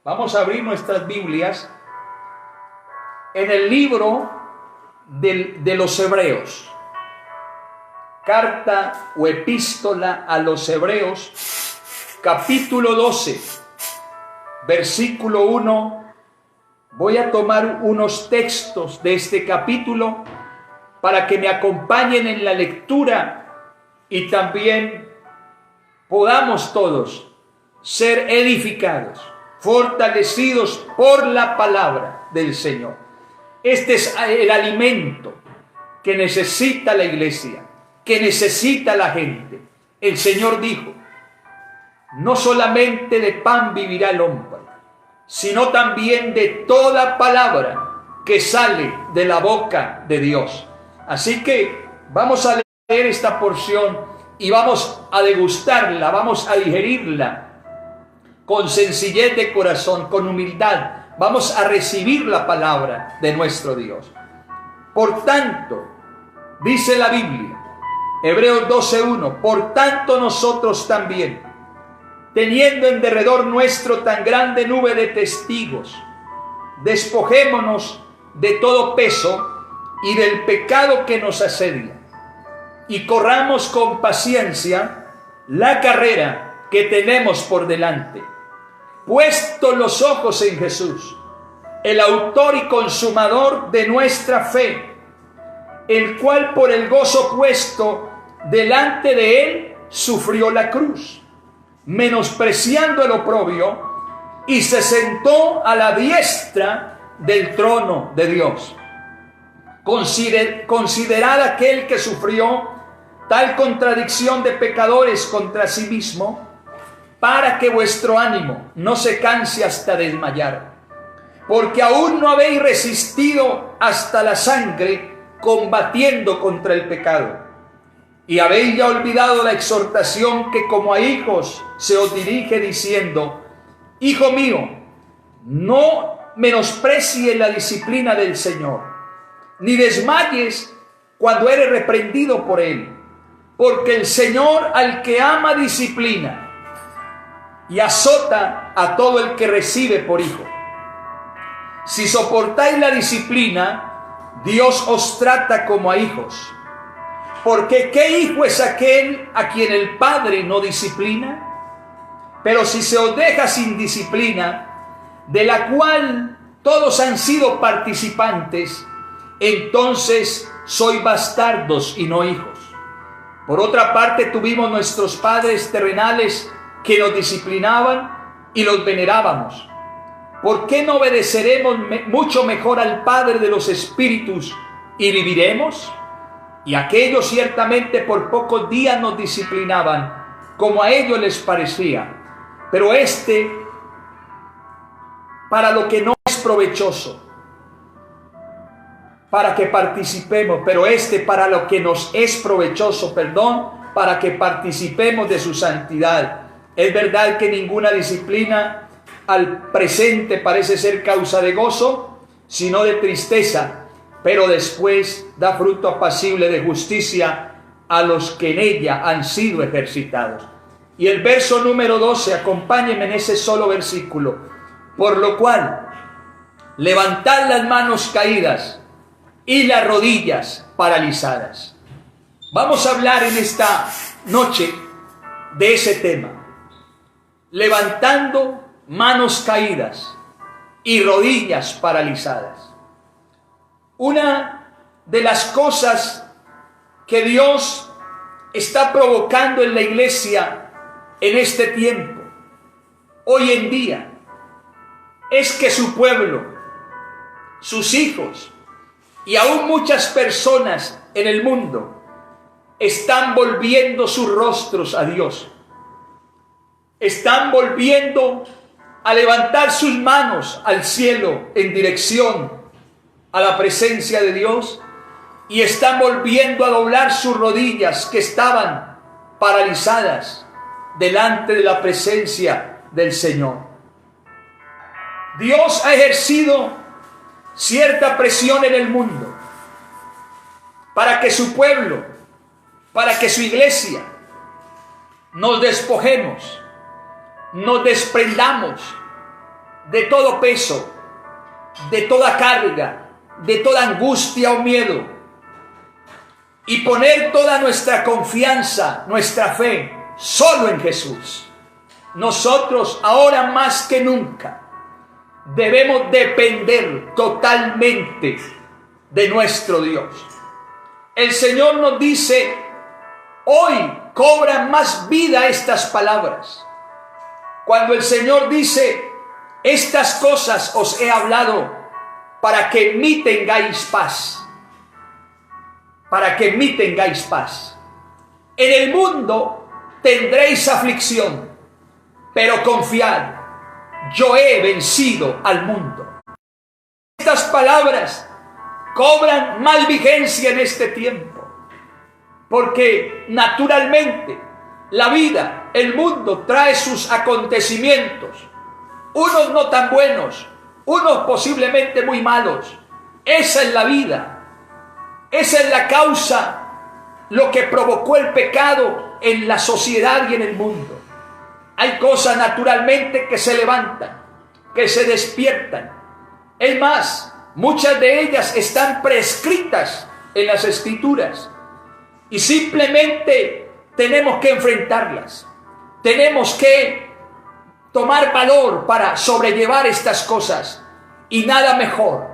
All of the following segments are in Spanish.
Vamos a abrir nuestras Biblias en el libro de los Hebreos. Carta o epístola a los Hebreos, capítulo 12, versículo 1. Voy a tomar unos textos de este capítulo para que me acompañen en la lectura y también podamos todos ser edificados, fortalecidos por la palabra del Señor. Este es el alimento que necesita la iglesia, que necesita la gente. El Señor dijo: no solamente de pan vivirá el hombre, sino también de toda palabra que sale de la boca de Dios. Así que vamos a leer esta porción y vamos a degustarla, vamos a digerirla con sencillez de corazón, con humildad. Vamos a recibir la palabra de nuestro Dios. Por tanto, dice la Biblia, Hebreos 12:1, por tanto nosotros también, teniendo en derredor nuestro tan grande nube de testigos, despojémonos de todo peso y del pecado que nos asedia, y corramos con paciencia la carrera que tenemos por delante, puestos los ojos en Jesús, el autor y consumador de nuestra fe, el cual por el gozo puesto delante de él sufrió la cruz, menospreciando el oprobio, y se sentó a la diestra del trono de Dios. Considerad aquel que sufrió tal contradicción de pecadores contra sí mismo, para que vuestro ánimo no se canse hasta desmayar, porque aún no habéis resistido hasta la sangre combatiendo contra el pecado, y habéis ya olvidado la exhortación que como a hijos se os dirige diciendo: hijo mío, no menosprecies la disciplina del Señor, ni desmayes cuando eres reprendido por él, porque el Señor al que ama disciplina y azota a todo el que recibe por hijo. Si soportáis la disciplina, Dios os trata como a hijos. Porque ¿qué hijo es aquel a quien el Padre no disciplina? Pero si se os deja sin disciplina, de la cual todos han sido participantes, entonces sois bastardos y no hijos. Por otra parte, tuvimos nuestros padres terrenales que nos disciplinaban y los venerábamos. ¿Por qué no obedeceremos mucho mejor al Padre de los Espíritus y viviremos? Y aquellos ciertamente por pocos días nos disciplinaban, como a ellos les parecía, pero para lo que no es provechoso, para que participemos, pero para lo que nos es provechoso, para que participemos de su santidad. Es verdad que ninguna disciplina al presente parece ser causa de gozo, sino de tristeza, pero después da fruto apacible de justicia a los que en ella han sido ejercitados. Y el verso número 12, acompáñenme en ese solo versículo. Por lo cual, levantad las manos caídas y las rodillas paralizadas. Vamos a hablar en esta noche de ese tema. Levantando manos caídas y rodillas paralizadas. Una de las cosas que Dios está provocando en la iglesia en este tiempo, hoy en día, es que su pueblo, sus hijos y aún muchas personas en el mundo están volviendo sus rostros a Dios. Están volviendo a levantar sus manos al cielo en dirección a la presencia de Dios, y están volviendo a doblar sus rodillas que estaban paralizadas delante de la presencia del Señor. Dios ha ejercido cierta presión en el mundo para que su pueblo, para que su iglesia nos despojemos, nos desprendamos de todo peso, de toda carga, de toda angustia o miedo, y poner toda nuestra confianza, nuestra fe, solo en Jesús. Nosotros ahora más que nunca debemos depender totalmente de nuestro Dios. El Señor nos dice, hoy cobran más vida estas palabras. Cuando el Señor dice, estas cosas os he hablado para que en mí tengáis paz. Para que en mí tengáis paz. En el mundo tendréis aflicción, pero confiad, yo he vencido al mundo. Estas palabras cobran más vigencia en este tiempo, porque naturalmente la vida, el mundo trae sus acontecimientos, unos no tan buenos, unos posiblemente muy malos. Esa es la vida, esa es la causa, lo que provocó el pecado en la sociedad y en el mundo. Hay cosas naturalmente que se levantan, que se despiertan. Es más, muchas de ellas están prescritas en las Escrituras y simplemente tenemos que enfrentarlas. Tenemos que tomar valor para sobrellevar estas cosas, y nada mejor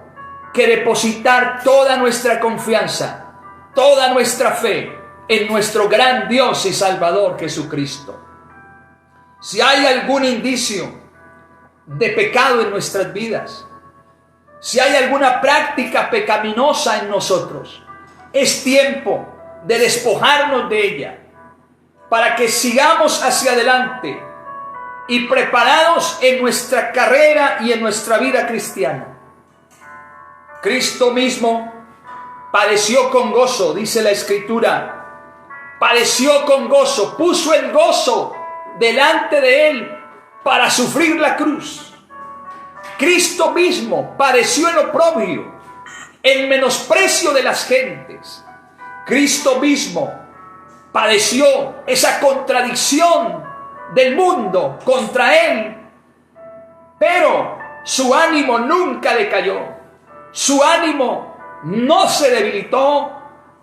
que depositar toda nuestra confianza, toda nuestra fe en nuestro gran Dios y Salvador Jesucristo. Si hay algún indicio de pecado en nuestras vidas, si hay alguna práctica pecaminosa en nosotros, es tiempo de despojarnos de ella para que sigamos hacia adelante y preparados en nuestra carrera y en nuestra vida cristiana. Cristo mismo padeció con gozo, dice la Escritura, padeció con gozo, puso el gozo delante de él para sufrir la cruz. Cristo mismo padeció el oprobio, el menosprecio de las gentes. Cristo mismo padeció esa contradicción del mundo contra él, pero su ánimo nunca decayó, su ánimo no se debilitó,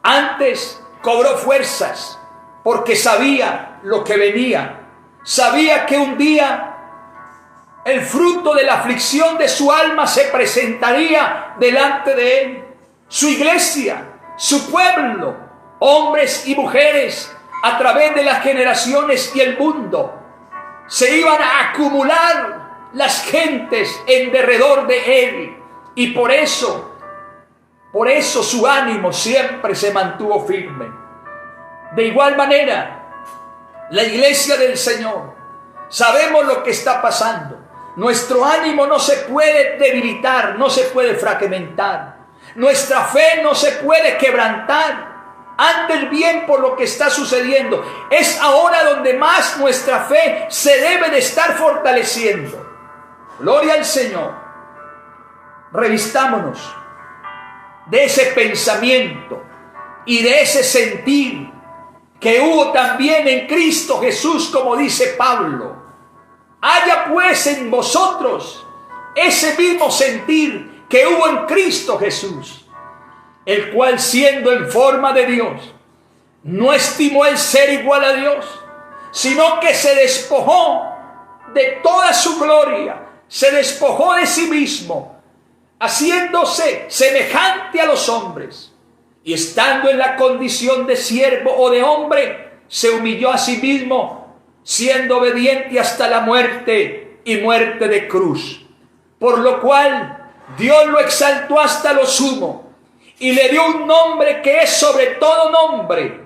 antes cobró fuerzas, porque sabía lo que venía. Sabía que un día el fruto de la aflicción de su alma se presentaría delante de él. Su iglesia, su pueblo, hombres y mujeres a través de las generaciones y el mundo, se iban a acumular las gentes en derredor de él. Y por eso su ánimo siempre se mantuvo firme. De igual manera, la iglesia del Señor, sabemos lo que está pasando. Nuestro ánimo no se puede debilitar, no se puede fragmentar. Nuestra fe no se puede quebrantar. Ante el bien por lo que está sucediendo. Es ahora donde más nuestra fe se debe de estar fortaleciendo. Gloria al Señor. Revistámonos de ese pensamiento y de ese sentir que hubo también en Cristo Jesús, como dice Pablo. Haya pues en vosotros ese mismo sentir que hubo en Cristo Jesús, el cual, siendo en forma de Dios, no estimó el ser igual a Dios, sino que se despojó de toda su gloria, se despojó de sí mismo, haciéndose semejante a los hombres, y estando en la condición de siervo o de hombre, se humilló a sí mismo, siendo obediente hasta la muerte y muerte de cruz. Por lo cual Dios lo exaltó hasta lo sumo y le dio un nombre que es sobre todo nombre,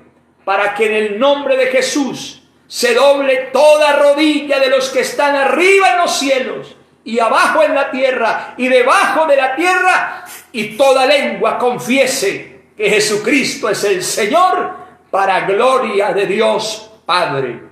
para que en el nombre de Jesús se doble toda rodilla de los que están arriba en los cielos y abajo en la tierra y debajo de la tierra, y toda lengua confiese que Jesucristo es el Señor, para gloria de Dios Padre.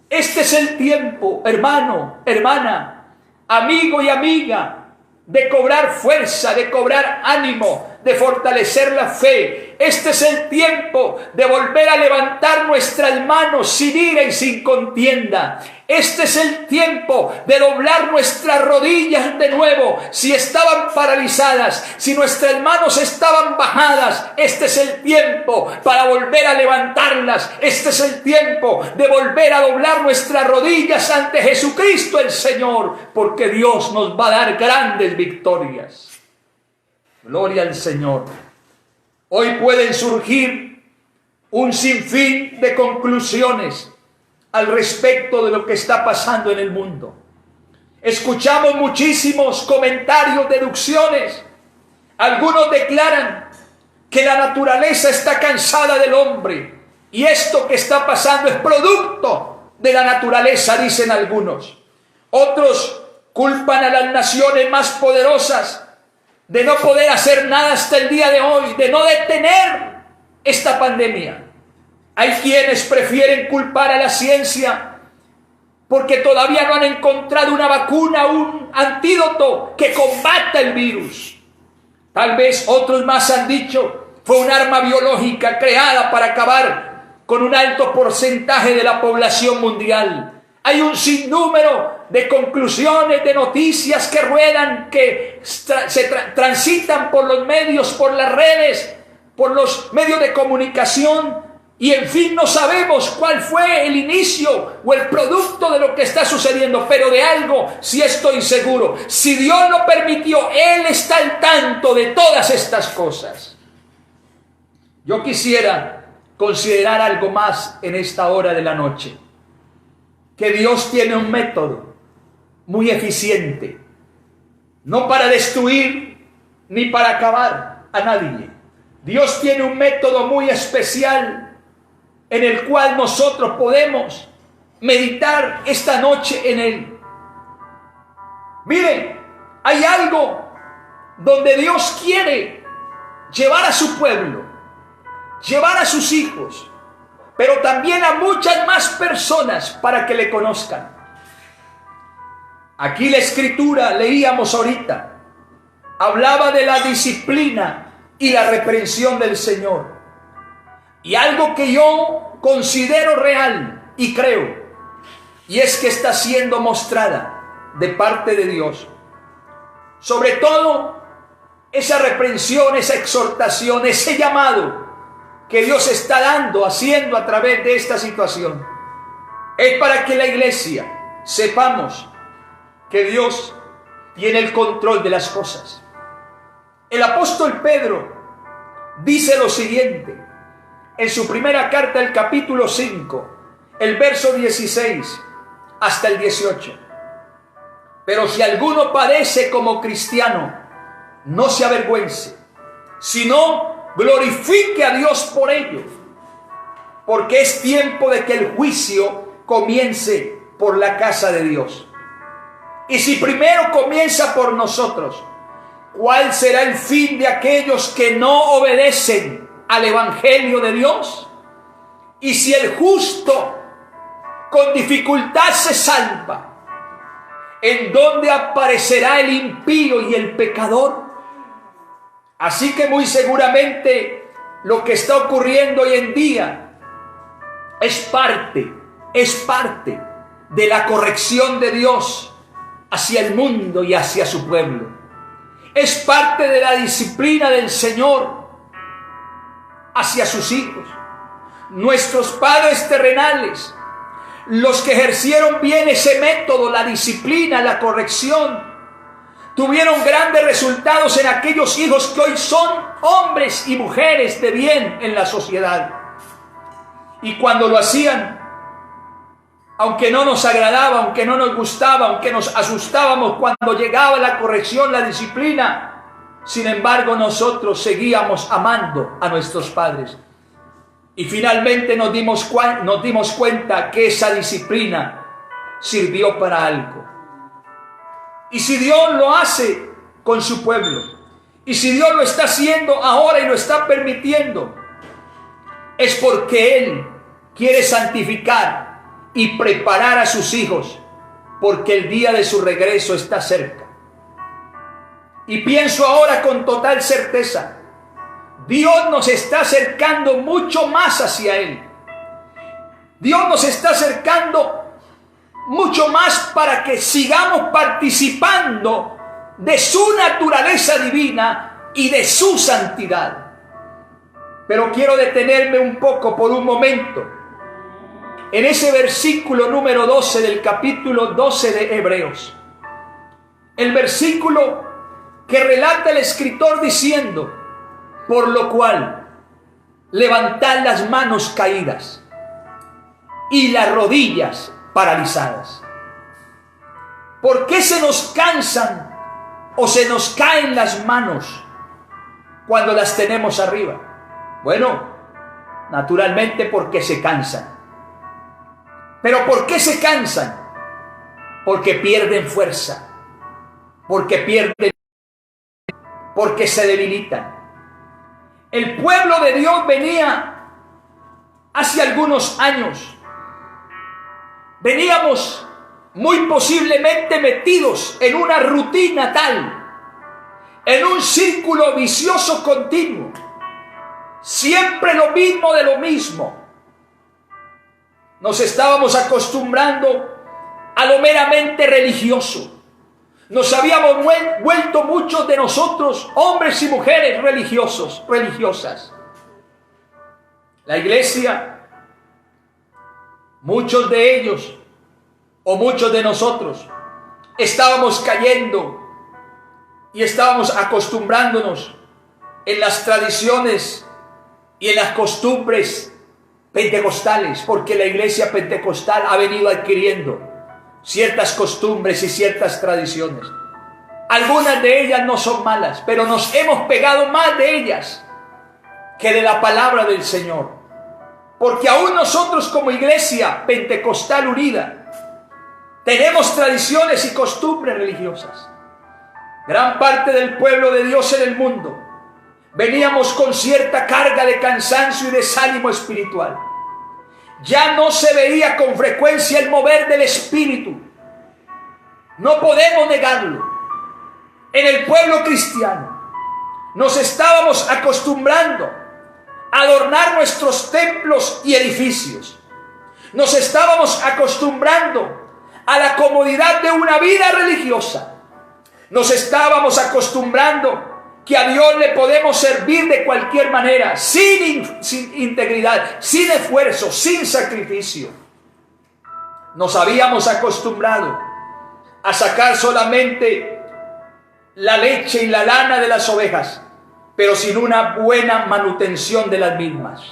Este es el tiempo, hermano, hermana, amigo y amiga, de cobrar fuerza, de cobrar ánimo, de fortalecer la fe este es el tiempo de volver a levantar nuestras manos sin ira y sin contienda. Este es el tiempo de doblar nuestras rodillas de nuevo. Si estaban paralizadas, si nuestras manos estaban bajadas, este es el tiempo para volver a levantarlas. Este es el tiempo de volver a doblar nuestras rodillas ante Jesucristo el Señor, porque Dios nos va a dar grandes victorias. Gloria al Señor. Hoy pueden surgir un sinfín de conclusiones al respecto de lo que está pasando en el mundo. Escuchamos muchísimos comentarios, deducciones. Algunos declaran que la naturaleza está cansada del hombre y esto que está pasando es producto de la naturaleza, dicen algunos. Otros culpan a las naciones más poderosas de no poder hacer nada hasta el día de hoy, de no detener esta pandemia. Hay quienes prefieren culpar a la ciencia porque todavía no han encontrado una vacuna, un antídoto que combata el virus. Tal vez otros más han dicho, fue un arma biológica creada para acabar con un alto porcentaje de la población mundial. Hay un sinnúmero de conclusiones, de noticias que ruedan, que transitan por los medios, por las redes, por los medios de comunicación. Y en fin, no sabemos cuál fue el inicio o el producto de lo que está sucediendo, pero de algo sí estoy seguro. Si Dios lo permitió, Él está al tanto de todas estas cosas. Yo quisiera considerar algo más en esta hora de la noche. Que Dios tiene un método muy eficiente, no para destruir ni para acabar a nadie. Dios tiene un método muy especial en el cual nosotros podemos meditar esta noche en él. Miren, hay algo donde Dios quiere llevar a su pueblo, llevar a sus hijos, pero también a muchas más personas para que le conozcan. Aquí la escritura, leíamos ahorita, hablaba de la disciplina y la reprensión del Señor. Y algo que yo considero real y creo, y es que está siendo mostrada de parte de Dios. Sobre todo, esa reprensión, esa exhortación, ese llamado que Dios está dando, haciendo a través de esta situación, es para que la iglesia sepamos que Dios tiene el control de las cosas. El apóstol Pedro dice lo siguiente en su primera carta, el capítulo 5, el verso 16 hasta el 18. Pero si alguno padece como cristiano, no se avergüence, sino glorifique a Dios por ello, porque es tiempo de que el juicio comience por la casa de Dios. Y si primero comienza por nosotros, ¿cuál será el fin de aquellos que no obedecen al evangelio de Dios? Y si el justo con dificultad se salva, ¿en dónde aparecerá el impío y el pecador? Así que muy seguramente lo que está ocurriendo hoy en día es parte de la corrección de Dios hacia el mundo y hacia su pueblo. Es parte de la disciplina del Señor hacia sus hijos. Nuestros padres terrenales, los que ejercieron bien ese método, la disciplina, la corrección, tuvieron grandes resultados en aquellos hijos que hoy son hombres y mujeres de bien en la sociedad. Y cuando lo hacían, aunque no nos agradaba, aunque no nos gustaba, aunque nos asustábamos cuando llegaba la corrección, la disciplina, sin embargo nosotros seguíamos amando a nuestros padres. Y finalmente nos dimos cuenta que esa disciplina sirvió para algo. Y si Dios lo hace con su pueblo, y si Dios lo está haciendo ahora y lo está permitiendo, es porque Él quiere santificar y preparar a sus hijos, porque el día de su regreso está cerca. Y pienso ahora con total certeza, Dios nos está acercando mucho más hacia Él. Dios nos está acercando mucho más para que sigamos participando de su naturaleza divina y de su santidad. Pero quiero detenerme un poco por un momento en ese versículo número 12 del capítulo 12 de Hebreos. El versículo que relata el escritor diciendo: por lo cual, levantad las manos caídas y las rodillas paralizadas. ¿Por qué se nos cansan o se nos caen las manos cuando las tenemos arriba? Bueno, naturalmente porque se cansan. ¿Pero por qué se cansan? Porque pierden fuerza, porque se debilitan. El pueblo de Dios venía hace algunos años. Veníamos muy posiblemente metidos en una rutina tal, en un círculo vicioso continuo. Siempre lo mismo de lo mismo. Nos estábamos acostumbrando a lo meramente religioso. Nos habíamos vuelto muchos de nosotros hombres y mujeres religiosas. La iglesia, muchos de ellos o muchos de nosotros estábamos cayendo y estábamos acostumbrándonos en las tradiciones y en las costumbres pentecostales, porque la iglesia pentecostal ha venido adquiriendo ciertas costumbres y ciertas tradiciones. Algunas de ellas no son malas, pero nos hemos pegado más de ellas que de la palabra del Señor. Porque aún nosotros como iglesia pentecostal unida tenemos tradiciones y costumbres religiosas. Gran parte del pueblo de Dios en el mundo veníamos con cierta carga de cansancio y desánimo espiritual. Ya no se veía con frecuencia el mover del Espíritu. No podemos negarlo. En el pueblo cristiano nos estábamos acostumbrando a adornar nuestros templos y edificios. Nos estábamos acostumbrando a la comodidad de una vida religiosa. Nos estábamos acostumbrando que a Dios le podemos servir de cualquier manera, sin integridad, sin esfuerzo, sin sacrificio. Nos habíamos acostumbrado a sacar solamente la leche y la lana de las ovejas, pero sin una buena manutención de las mismas.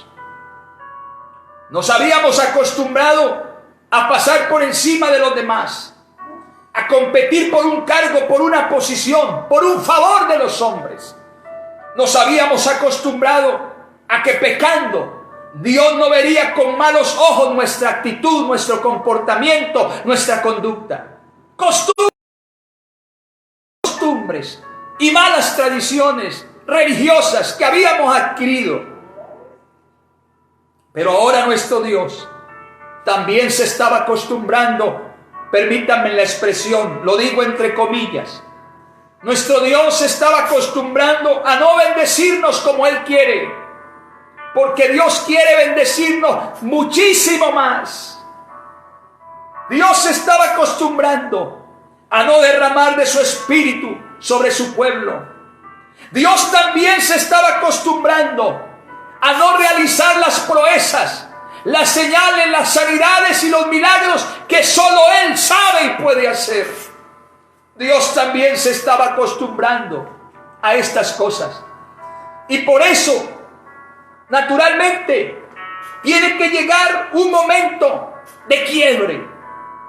Nos habíamos acostumbrado a pasar por encima de los demás, a competir por un cargo, por una posición, por un favor de los hombres. Nos habíamos acostumbrado a que pecando, Dios no vería con malos ojos nuestra actitud, nuestro comportamiento, nuestra conducta. Costumbres y malas tradiciones religiosas que habíamos adquirido. Pero ahora nuestro Dios también se estaba acostumbrando. Permítanme la expresión, lo digo entre comillas. Nuestro Dios se estaba acostumbrando a no bendecirnos como Él quiere, porque Dios quiere bendecirnos muchísimo más. Dios se estaba acostumbrando a no derramar de su espíritu sobre su pueblo. Dios también se estaba acostumbrando a no realizar las proezas, las señales, las sanidades y los milagros que solo Él sabe y puede hacer. Dios también se estaba acostumbrando a estas cosas. Y por eso, naturalmente, tiene que llegar un momento de quiebre.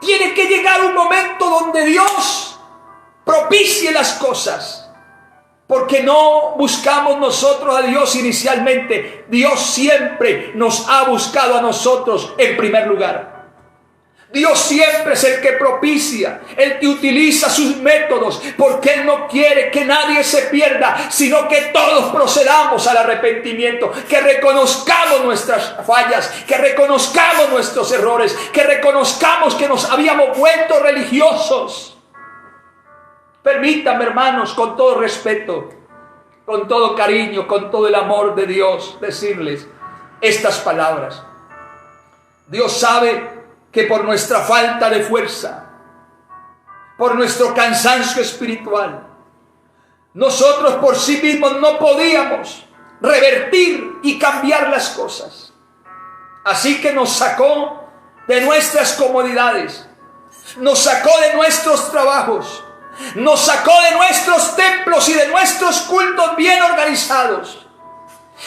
Tiene que llegar un momento donde Dios propicie las cosas. Porque no buscamos nosotros a Dios inicialmente. Dios siempre nos ha buscado a nosotros en primer lugar. Dios siempre es el que propicia, el que utiliza sus métodos, porque Él no quiere que nadie se pierda, sino que todos procedamos al arrepentimiento, que reconozcamos nuestras fallas, que reconozcamos nuestros errores, que reconozcamos que nos habíamos vuelto religiosos. Permítanme, hermanos, con todo respeto, con todo cariño, con todo el amor de Dios, decirles estas palabras. Dios sabe que por nuestra falta de fuerza, por nuestro cansancio espiritual, nosotros por sí mismos no podíamos revertir y cambiar las cosas. Así que nos sacó de nuestras comodidades, nos sacó de nuestros trabajos, nos sacó de nuestros templos y de nuestros cultos bien organizados,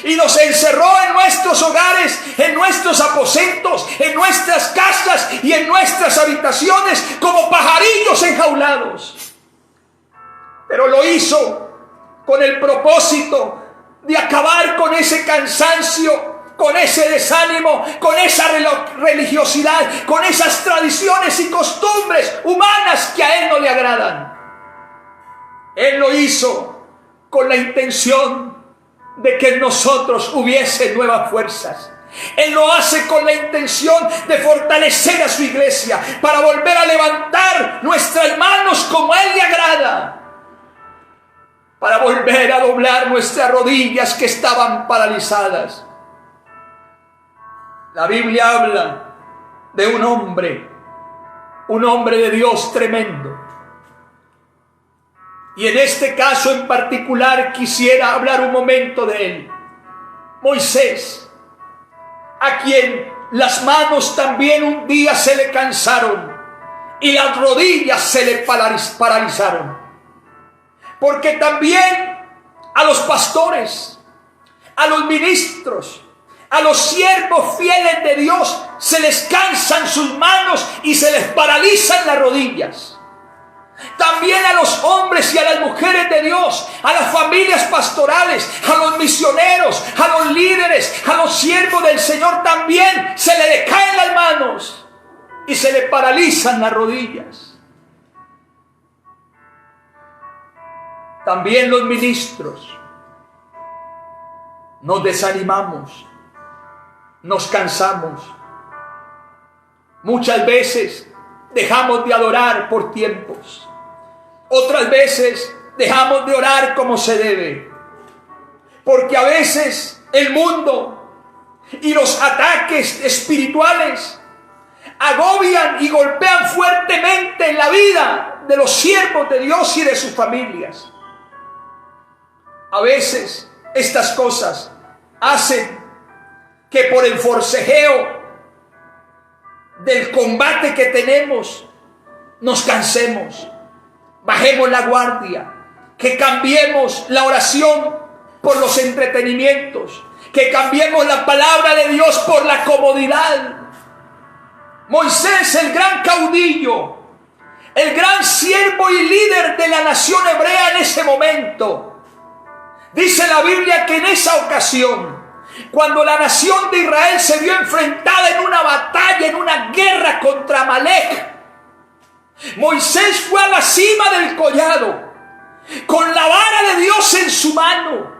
y nos encerró en nuestros hogares, en nuestros aposentos, en nuestras casas y en nuestras habitaciones como pajarillos enjaulados. Pero lo hizo con el propósito de acabar con ese cansancio, con ese desánimo, con esa religiosidad, con esas tradiciones y costumbres humanas que a Él no le agradan. Él lo hizo con la intención de que en nosotros hubiese nuevas fuerzas. Él lo hace con la intención de fortalecer a su iglesia, para volver a levantar nuestras manos como a Él le agrada, para volver a doblar nuestras rodillas que estaban paralizadas. La Biblia habla de un hombre de Dios tremendo. Y en este caso en particular quisiera hablar un momento de él. Moisés, a quien las manos también un día se le cansaron y las rodillas se le paralizaron. Porque también a los pastores, a los ministros, a los siervos fieles de Dios se les cansan sus manos y se les paralizan las rodillas. También a los hombres y a las mujeres de Dios, a las familias pastorales, a los misioneros, a los líderes, a los siervos del Señor, también se le decaen las manos y se le paralizan las rodillas. También los ministros nos desanimamos, nos cansamos. Muchas veces dejamos de adorar por tiempos. Otras veces dejamos de orar como se debe. Porque a veces el mundo y los ataques espirituales agobian y golpean fuertemente en la vida de los siervos de Dios y de sus familias. A veces estas cosas hacen que por el forcejeo del combate que tenemos nos cansemos, bajemos la guardia, que cambiemos la oración por los entretenimientos, que cambiemos la palabra de Dios por la comodidad. Moisés, el gran caudillo, el gran siervo y líder de la nación hebrea en ese momento, dice la Biblia que en esa ocasión, cuando la nación de Israel se vio enfrentada en una batalla, en una guerra contra Amalek, Moisés fue a la cima del collado con la vara de Dios en su mano.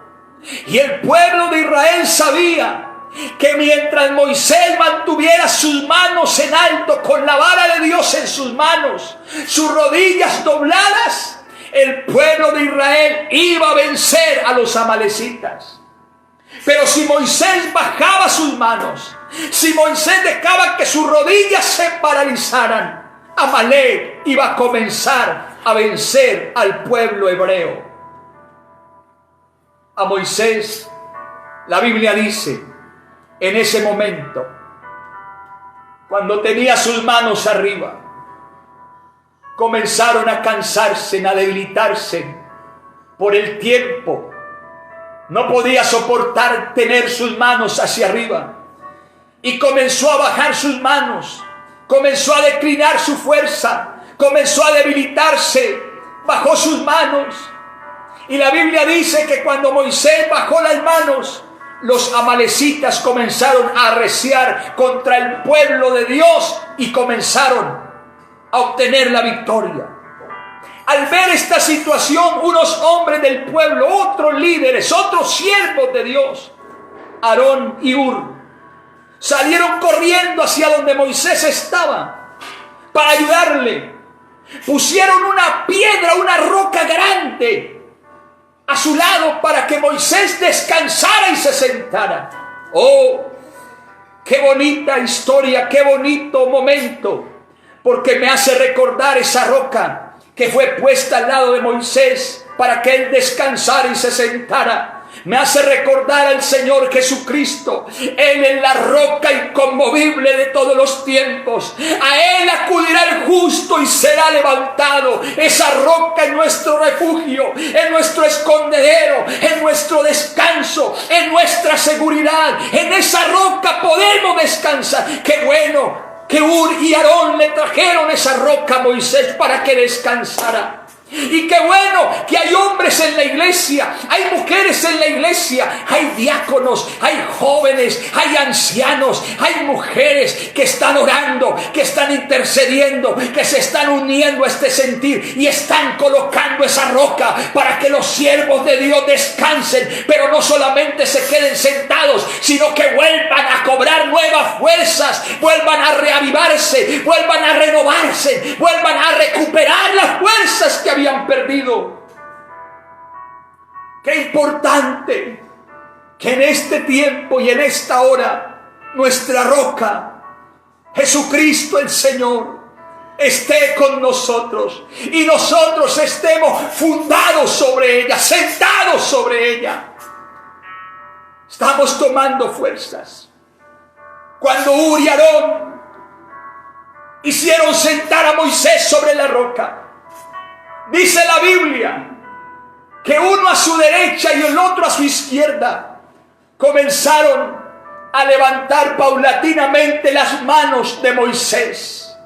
Y el pueblo de Israel sabía que mientras Moisés mantuviera sus manos en alto con la vara de Dios en sus manos, sus rodillas dobladas, el pueblo de Israel iba a vencer a los amalecitas. Pero si Moisés bajaba sus manos, si Moisés dejaba que sus rodillas se paralizaran, Amalek iba a comenzar a vencer al pueblo hebreo. A Moisés, la Biblia dice, en ese momento, cuando tenía sus manos arriba, comenzaron a cansarse, a debilitarse por el tiempo. No podía soportar tener sus manos hacia arriba y comenzó a bajar sus manos, comenzó a declinar su fuerza, comenzó a debilitarse, bajó sus manos. Y la Biblia dice que cuando Moisés bajó las manos, los amalecitas comenzaron a arreciar contra el pueblo de Dios y comenzaron a obtener la victoria. Al ver esta situación, unos hombres del pueblo, otros líderes, otros siervos de Dios, Aarón y Hur, salieron corriendo hacia donde Moisés estaba para ayudarle. Pusieron una piedra, una roca grande, a su lado para que Moisés descansara y se sentara. Oh, qué bonita historia, qué bonito momento, porque me hace recordar esa roca que fue puesta al lado de Moisés para que él descansara y se sentara. Me hace recordar al Señor Jesucristo. Él es la roca inconmovible de todos los tiempos. A Él acudirá el justo y será levantado. Esa roca es nuestro refugio, es nuestro escondedero, es nuestro descanso, es nuestra seguridad. En esa roca podemos descansar. Qué bueno que Hur y Aarón le trajeron esa roca a Moisés para que descansara. Y qué bueno que hay hombres en la iglesia, hay mujeres en la iglesia, hay diáconos, hay jóvenes, hay ancianos, hay mujeres que están orando, que están intercediendo, que se están uniendo a este sentir y están colocando esa roca para que los siervos de Dios descansen, pero no solamente se queden sentados, sino que vuelvan a cobrar nuevas fuerzas, vuelvan a reavivarse, vuelvan a renovarse, vuelvan a recuperar las fuerzas que habían perdido. Qué importante que en este tiempo y en esta hora nuestra roca, Jesucristo el Señor, esté con nosotros y nosotros estemos fundados sobre ella, sentados sobre ella. Estamos tomando fuerzas. Cuando Hur y Aarón hicieron sentar a Moisés sobre la roca, dice la Biblia que uno a su derecha y el otro a su izquierda comenzaron a levantar paulatinamente las manos de Moisés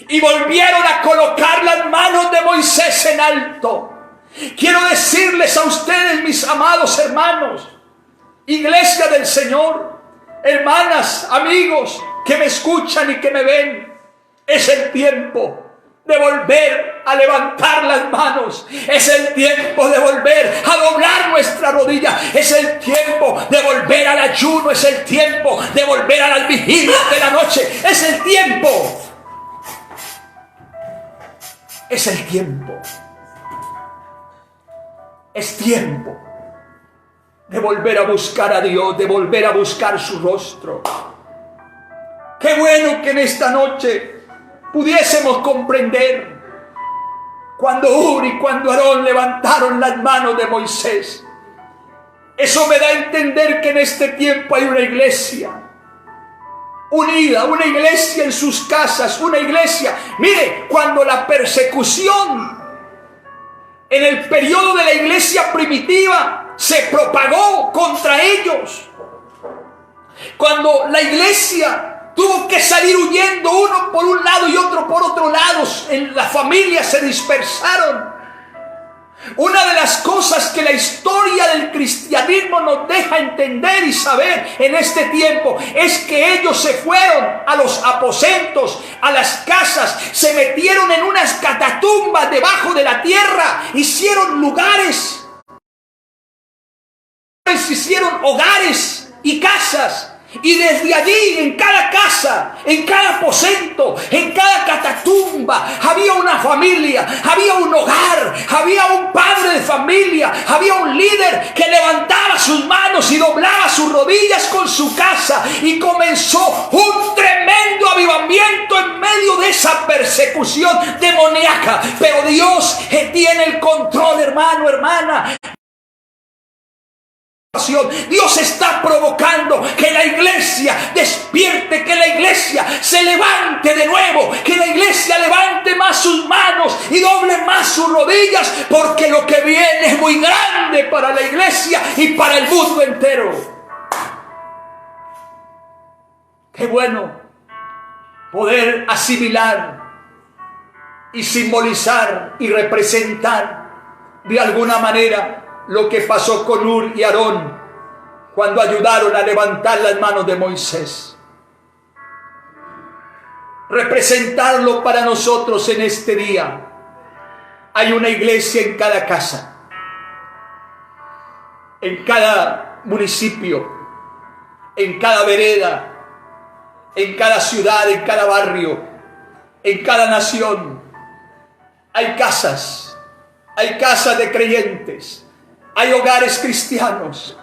y volvieron a colocar las manos de Moisés en alto. Quiero decirles a ustedes, mis amados hermanos, iglesia del Señor, hermanas, amigos que me escuchan y que me ven, es el tiempo de volver a levantar las manos. Es el tiempo de volver a doblar nuestra rodilla. Es el tiempo de volver al ayuno. Es el tiempo de volver a las vigilias de la noche. Es el tiempo. Es el tiempo. Es tiempo de volver a buscar a Dios, de volver a buscar su rostro. Qué bueno que en esta noche pudiésemos comprender cuando Hur y cuando Aarón levantaron las manos de Moisés. Eso me da a entender que en este tiempo hay una iglesia unida, una iglesia en sus casas, una iglesia. Mire, cuando la persecución en el periodo de la iglesia primitiva se propagó contra ellos, cuando la iglesia tuvo que salir huyendo, uno por un lado y otro por otro lado, en las familias se dispersaron. Una de las cosas que la historia del cristianismo nos deja entender y saber en este tiempo es que ellos se fueron a los aposentos, a las casas, se metieron en unas catatumbas debajo de la tierra, hicieron lugares, hicieron hogares y casas. Y desde allí, en cada casa, en cada aposento, en cada catatumba, había una familia, había un hogar, había un padre de familia, había un líder que levantaba sus manos y doblaba sus rodillas con su casa. Y comenzó un tremendo avivamiento en medio de esa persecución demoníaca. Pero Dios tiene el control, hermano, hermana. Dios está provocando que la iglesia despierte, que la iglesia se levante de nuevo, que la iglesia levante más sus manos y doble más sus rodillas, porque lo que viene es muy grande para la iglesia y para el mundo entero. Qué bueno poder asimilar y simbolizar y representar de alguna manera lo que pasó con Hur y Aarón cuando ayudaron a levantar las manos de Moisés. Representarlo para nosotros en este día. Hay una iglesia en cada casa, en cada municipio, en cada vereda, en cada ciudad, en cada barrio, en cada nación. Hay casas de creyentes. Hay hogares cristianos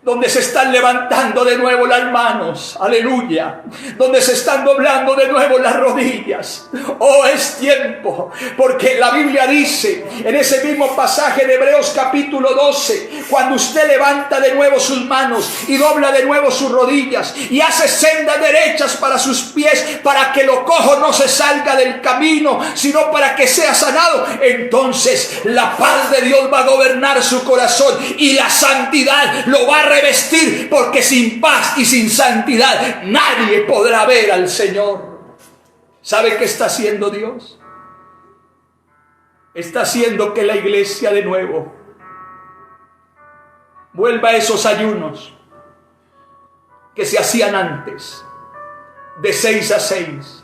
donde se están levantando de nuevo las manos, aleluya, donde se están doblando de nuevo las rodillas. Oh, es tiempo, porque la Biblia dice en ese mismo pasaje de Hebreos capítulo 12, cuando usted levanta de nuevo sus manos y dobla de nuevo sus rodillas y hace sendas derechas para sus pies, para que lo cojo no se salga del camino, sino para que sea sanado, entonces la paz de Dios va a gobernar su corazón y la santidad lo va a revestir, porque sin paz y sin santidad nadie podrá ver al Señor. ¿Sabe qué está haciendo Dios? Está haciendo que la iglesia de nuevo vuelva a esos ayunos que se hacían antes, de 6 a 6,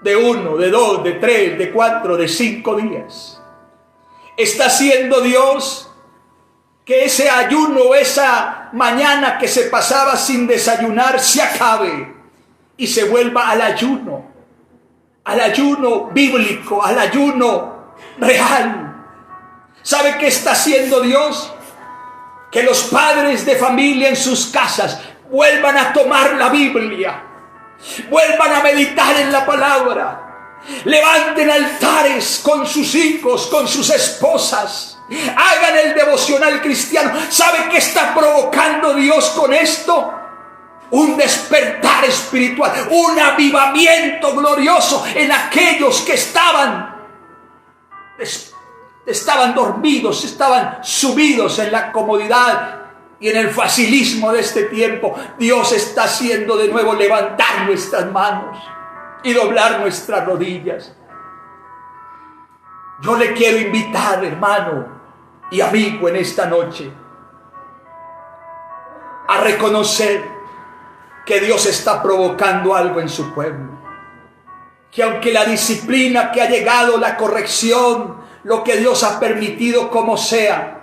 de 1, de 2, de 3, de 4, de 5 días. Está haciendo Dios que ese ayuno, esa mañana que se pasaba sin desayunar, se acabe y se vuelva al ayuno bíblico, al ayuno real. ¿Sabe qué está haciendo Dios? Que los padres de familia en sus casas vuelvan a tomar la Biblia, vuelvan a meditar en la palabra, levanten altares con sus hijos, con sus esposas, hagan el devocional cristiano. ¿Sabe qué está provocando Dios con esto? Un despertar espiritual, un avivamiento glorioso en aquellos que estaban dormidos, estaban sumidos en la comodidad y en el facilismo de este tiempo. Dios está haciendo de nuevo levantar nuestras manos y doblar nuestras rodillas. Yo le quiero invitar, hermano y amigo, en esta noche a reconocer que Dios está provocando algo en su pueblo, que aunque la disciplina que ha llegado, la corrección, lo que Dios ha permitido como sea,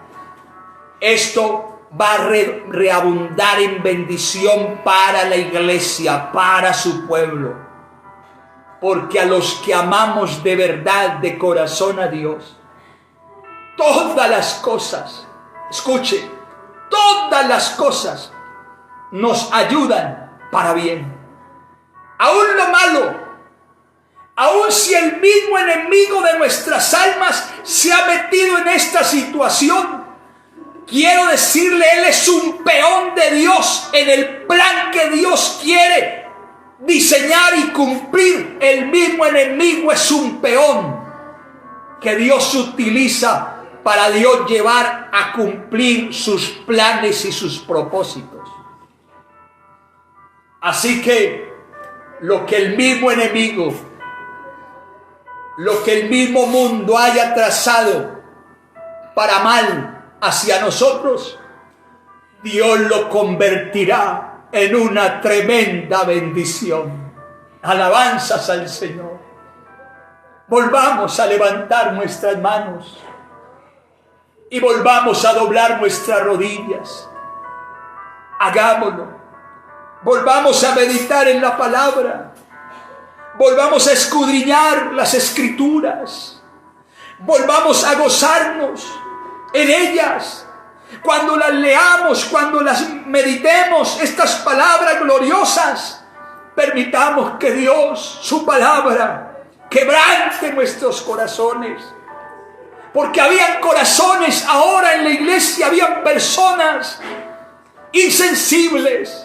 esto va a reabundar en bendición para la iglesia, para su pueblo, porque a los que amamos de verdad, de corazón a Dios, todas las cosas, escuche, todas las cosas nos ayudan para bien. Aún lo malo, aún si el mismo enemigo de nuestras almas se ha metido en esta situación, quiero decirle, él es un peón de Dios en el plan que Dios quiere diseñar y cumplir. El mismo enemigo es un peón que Dios utiliza para Dios llevar a cumplir sus planes y sus propósitos. Así que lo que el mismo enemigo, lo que el mismo mundo haya trazado para mal hacia nosotros, Dios lo convertirá en una tremenda bendición. Alabanzas al Señor. Volvamos a levantar nuestras manos y volvamos a doblar nuestras rodillas. Hagámoslo. Volvamos a meditar en la palabra. Volvamos a escudriñar las escrituras. Volvamos a gozarnos en ellas. Cuando las leamos, cuando las meditemos, estas palabras gloriosas, permitamos que Dios, su palabra, quebrante nuestros corazones. Porque habían corazones ahora en la iglesia, habían personas insensibles.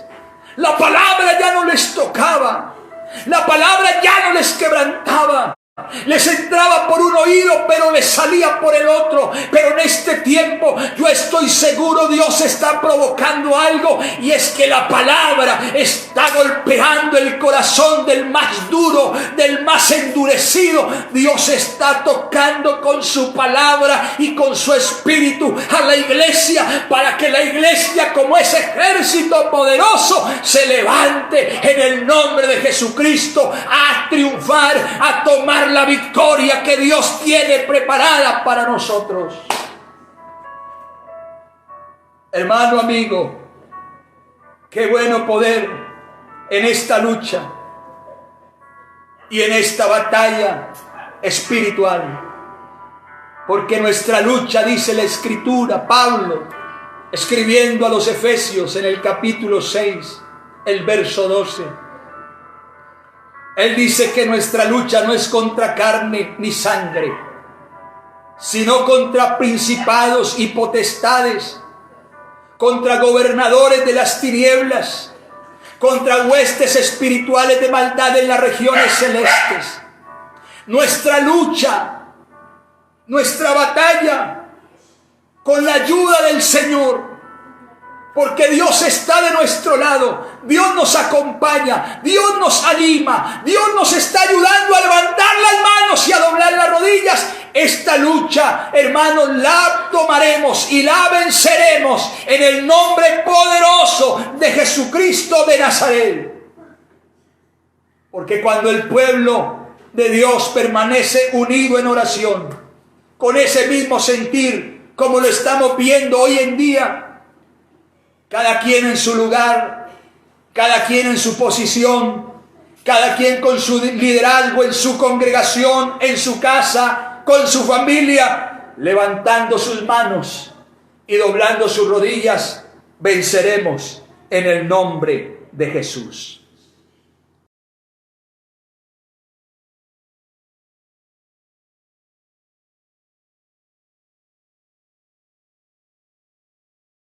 La palabra ya no les tocaba, la palabra ya no les quebrantaba. Les entraba por un oído, pero les salía por el otro. Pero en este tiempo yo estoy seguro, Dios está provocando algo, y es que la palabra está golpeando el corazón del más duro, del más endurecido. Dios está tocando con su palabra y con su espíritu a la iglesia, para que la iglesia, como ese ejército poderoso, se levante en el nombre de Jesucristo a triunfar, a tomar la victoria que Dios tiene preparada para nosotros. Hermano, amigo, qué bueno poder en esta lucha y en esta batalla espiritual Porque nuestra lucha, dice la Escritura, Pablo, escribiendo a los Efesios en el capítulo 6, el verso 12. Él dice que nuestra lucha no es contra carne ni sangre, sino contra principados y potestades, contra gobernadores de las tinieblas, contra huestes espirituales de maldad en las regiones celestes. Nuestra lucha, nuestra batalla, con la ayuda del Señor, porque Dios está de nuestro lado, Dios nos acompaña, Dios nos anima, Dios nos está ayudando a levantar las manos y a doblar las rodillas. Esta lucha, hermanos, la tomaremos y la venceremos en el nombre poderoso de Jesucristo de Nazaret. Porque cuando el pueblo de Dios permanece unido en oración, con ese mismo sentir, como lo estamos viendo hoy en día, cada quien en su lugar, cada quien en su posición, cada quien con su liderazgo en su congregación, en su casa, con su familia, levantando sus manos y doblando sus rodillas, venceremos en el nombre de Jesús.